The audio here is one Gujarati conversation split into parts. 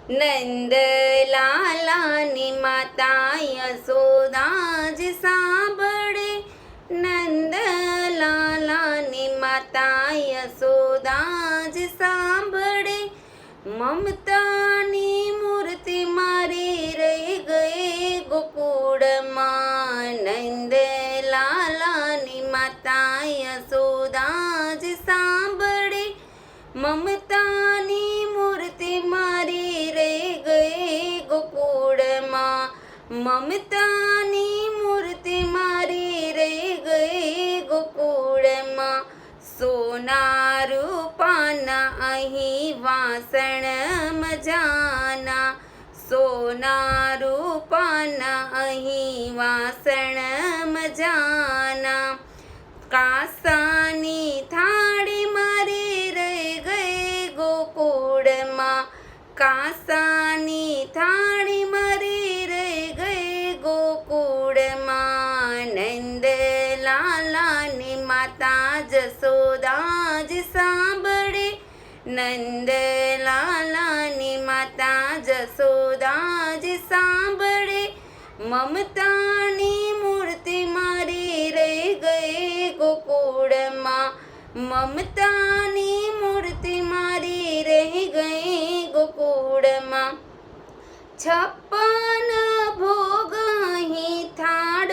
નંદલાલાની માતા યશોદા જ સાંભળે, નંદલાલાની માતા યશોદા જ સાંભળે, મમતાની મૂર્તિ મારી રહી ગઈ ગોકુળમાં. નંદલાલાની માતા યશોદા જ સાંભળે, મમતાની મૂર્તિ મારી રહી ગઈ ગોકુળમાં. મમતાની મૂર્તિ મારી રહી ગઈ ગોકુળમાં. સોના રૂપાના અહીં વાસણ મજાના, સોના રૂપાના અહીં વાસણ મજાના. કાંસાની થાળી મારી રહી ગઈ ગોકુળમાં, કાંસાની થાળી મારી રહી ગઈ ગોકુળમાં. નંદલાલાની માતા જશોદા જ સાંભળે, નંદલાલાની માતા જશોદા જ સાંભળે, મમતાની મૂર્તિ મારી રહી ગઈ ગોકુળમાં. મમતાની મૂર્તિ મારી રહી ગઈ ગોકુળમાં. 56 ભોગ અહીં થાળ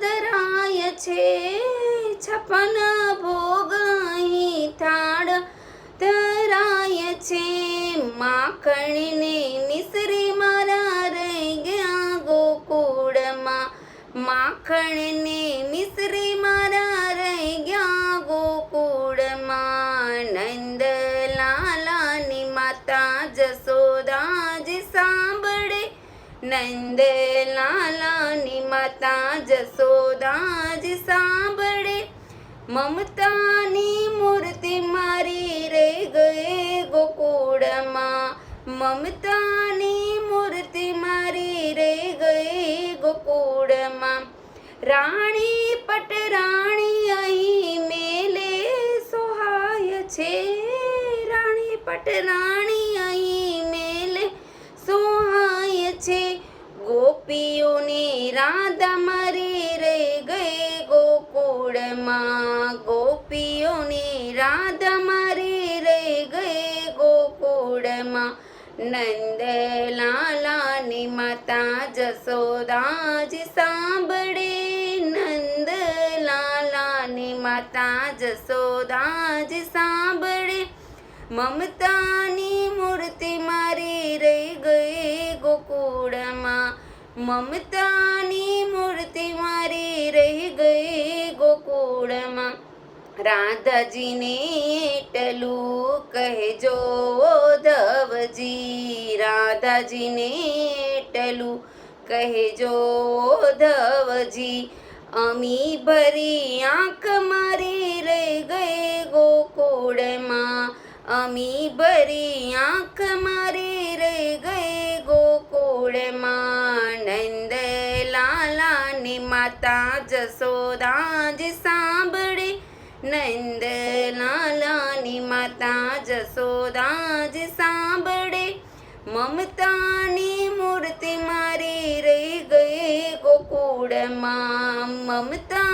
ધરાય છે, 56 ભોગ અહીં થાળ ધરાય છે. માખણને મિશ્રી મારા રહી ગયા ગોકુળમાં, માખણને મિશ્રી મારા રહી ગયા ગોકુળમાં. નંદલાલાની માતા જશોદા જ સાંભળે, નંદલાલાની માતા જશોદા જ સાંભળે, મમતાની મૂર્તિ મારી રહી ગઈ ગોકુળમાં. મમતાની મૂર્તિ મારી રહી ગઈ ગોકુળમાં. રાણી પટરાણી અહીં મેલે સોહાય છે, રાણી પટરાણી અહીં મેલે સોહાય છે. ગોપીઓની રાધા મારી રહી ગઈ ગોકુળમાં, ગોપીઓની રાધા મારી રહી ગઈ ગોકુળમાં. નંદલાલાની માતા જશોદા જ સાંભળે, નંદલાલાની માતા જશોદા જ સાંભળે, મમતાની મૂર્તિ મારી રહી ગઈ ગોકુળમાં. મમતાની મૂર્તિ મારી રહી ગઈ ગોકુળમાં. રાધાજીને એટલું કહેજો ધવજી, રાધાજીને એટલું કહેજો ધવજી, અમી ભરી આંખ મારી રહી ગઈ ગોકુળમાં. અમી ભરી આંખ મારી રહી ગઈ ગોકુળમાં. નંદલાલાની માતા જશોદા જ સાંભળે, નંદલાલાની માતા જશોદા જ સાંભળે, મમતાની મૂર્તિ મારી રહી ગઈ ગોકુળમાં. મમતા